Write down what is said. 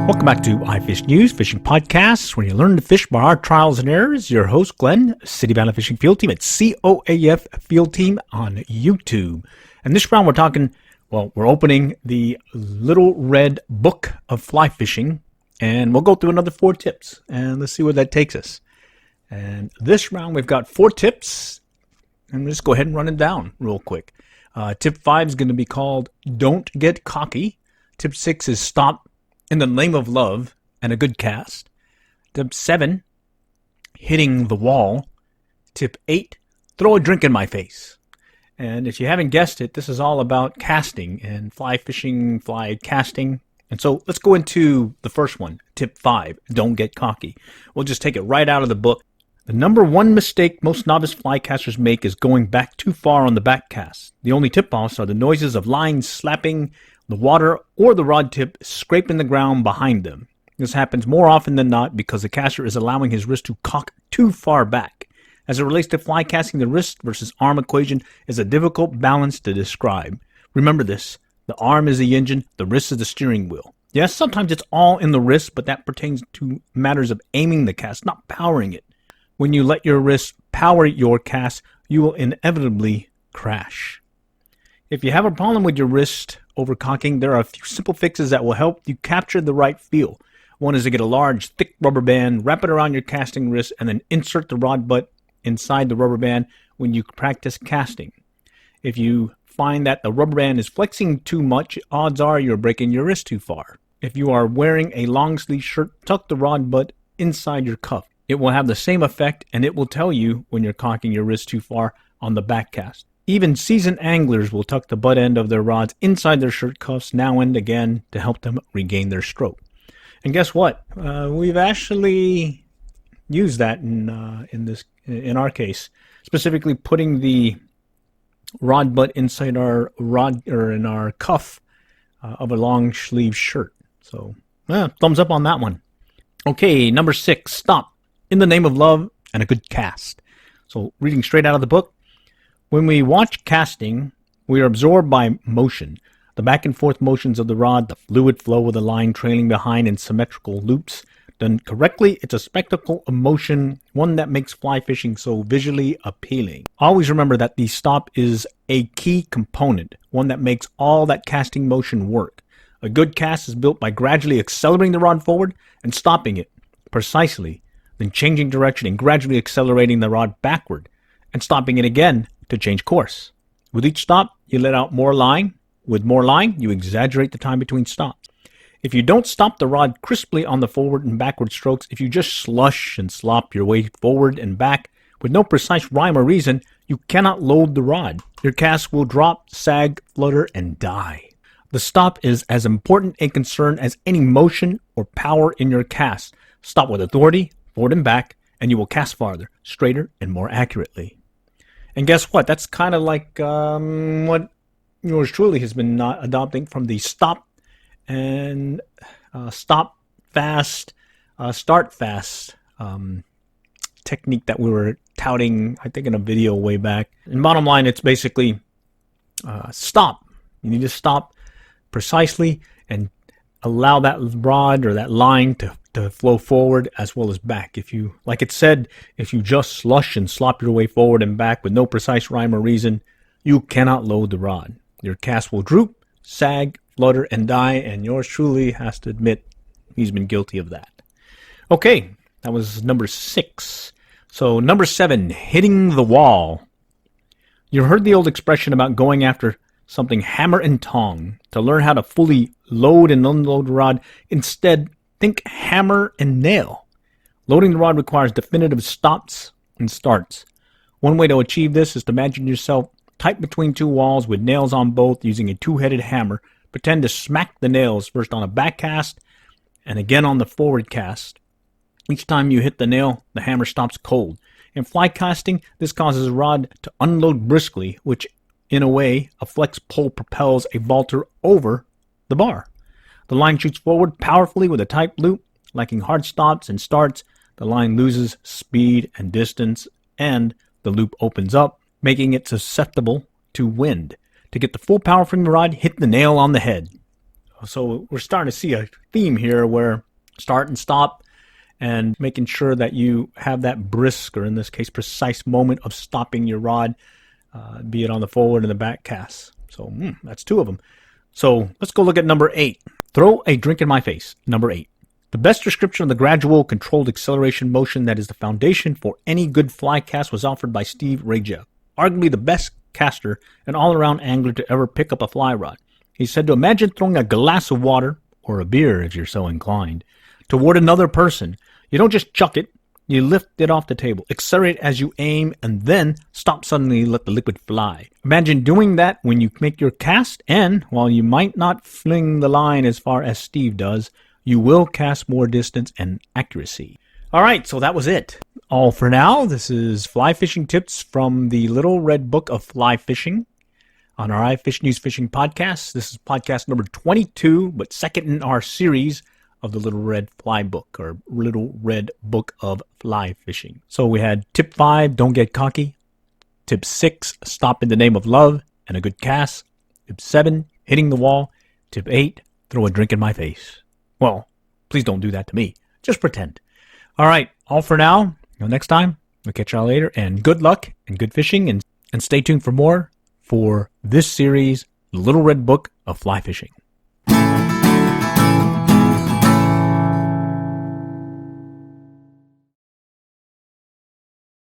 Welcome back to iFishNews, fishing podcasts, where you learn to fish by our trials and errors. Your host, Glenn, City Valley Fishing Field Team at COAF Field Team on YouTube. And this round we're talking, we're opening the Little Red Book of Fly Fishing, and we'll go through another 4 tips, and let's see where that takes us. And this round we've got 4 tips, and let's go ahead and run it down real quick. Tip 5 is going to be called Don't Get Cocky. Tip 6 is Stop in the Name of Love and a Good Cast. Tip 7, Hitting the Wall. Tip 8, Throw a Drink in My Face. And if you haven't guessed it, this is all about casting and fly fishing, fly casting. And so let's go into the first one, tip 5, Don't Get Cocky. We'll just take it right out of the book. The number 1 mistake most novice fly casters make is going back too far on the back cast. The only tip-offs are the noises of lines slapping the water or the rod tip scraping the ground behind them. This happens more often than not because the caster is allowing his wrist to cock too far back. As it relates to fly casting, the wrist versus arm equation is a difficult balance to describe. Remember this, the arm is the engine, the wrist is the steering wheel. Yes, sometimes it's all in the wrist, but that pertains to matters of aiming the cast, not powering it. When you let your wrist power your cast, you will inevitably crash. If you have a problem with your wrist overcocking, there are a few simple fixes that will help you capture the right feel. One is to get a large, thick rubber band, wrap it around your casting wrist, and then insert the rod butt inside the rubber band when you practice casting. If you find that the rubber band is flexing too much, odds are you're breaking your wrist too far. If you are wearing a long sleeve shirt, tuck the rod butt inside your cuff. It will have the same effect, and it will tell you when you're cocking your wrist too far on the back cast. Even seasoned anglers will tuck the butt end of their rods inside their shirt cuffs now and again to help them regain their stroke. And guess what? We've actually used that in our case, specifically putting the rod butt inside our rod or in our cuff of a long sleeve shirt. So, thumbs up on that one. Okay, number 6, Stop in the Name of Love and a Good Cast. So, reading straight out of the book. When we watch casting, we are absorbed by motion. The back and forth motions of the rod, the fluid flow of the line trailing behind in symmetrical loops. Done correctly, it's a spectacle of motion, one that makes fly fishing so visually appealing. Always remember that the stop is a key component, one that makes all that casting motion work. A good cast is built by gradually accelerating the rod forward and stopping it precisely, then changing direction and gradually accelerating the rod backward and stopping it again to change course. With each stop, you let out more line. With more line, you exaggerate the time between stops. If you don't stop the rod crisply on the forward and backward strokes, if you just slush and slop your way forward and back with no precise rhyme or reason, you cannot load the rod. Your cast will drop, sag, flutter, and die. The stop is as important a concern as any motion or power in your cast. Stop with authority, forward and back, and you will cast farther, straighter, and more accurately. And guess what? That's kind of like what yours truly has been adopting from the stop and stop fast, start fast technique that we were touting, I think, in a video way back. And bottom line, it's basically stop. You need to stop precisely and allow that rod or that line to flow forward as well as back. If you, like it said, if you just slush and slop your way forward and back with no precise rhyme or reason, you cannot load the rod. Your cast will droop, sag, flutter, and die, and yours truly has to admit he's been guilty of that. Okay, that was number 6. So number 7, Hitting the Wall. You've heard the old expression about going after something hammer and tong. To learn how to fully load and unload the rod, instead think hammer and nail. Loading the rod requires definitive stops and starts. One way to achieve this is to imagine yourself tight between 2 walls with nails on both using a 2-headed hammer. Pretend to smack the nails first on a back cast and again on the forward cast. Each time you hit the nail, the hammer stops cold. In fly casting, this causes the rod to unload briskly, which in a way, a flex pole propels a vaulter over the bar. The line shoots forward powerfully with a tight loop. Lacking hard stops and starts, the line loses speed and distance, and the loop opens up, making it susceptible to wind. To get the full power from the rod, hit the nail on the head. So we're starting to see a theme here where start and stop and making sure that you have that brisk, or in this case, precise moment of stopping your rod, be it on the forward and the back cast. So that's 2 of them. So let's go look at number 8. Throw a drink in my face. Number 8. The best description of the gradual, controlled acceleration motion that is the foundation for any good fly cast was offered by Steve Rajek, arguably the best caster and all-around angler to ever pick up a fly rod. He said to imagine throwing a glass of water, or a beer if you're so inclined, toward another person. You don't just chuck it, you lift it off the table, accelerate as you aim, and then stop suddenly and let the liquid fly. Imagine doing that when you make your cast, and while you might not fling the line as far as Steve does, you will cast more distance and accuracy. All right, so that was it. All for now. This is fly fishing tips from the Little Red Book of Fly Fishing on our iFishNews Fishing Podcast. This is podcast number 22, but second in our series of the Little Red Fly Book, or Little Red Book of Fly Fishing. So we had tip 5, don't get cocky. Tip 6, stop in the name of love and a good cast. Tip 7, hitting the wall. Tip 8, throw a drink in my face. Well, please don't do that to me. Just pretend. All right, all for now. Until next time, we'll catch y'all later, and good luck and good fishing, and stay tuned for more for this series, The Little Red Book of Fly Fishing.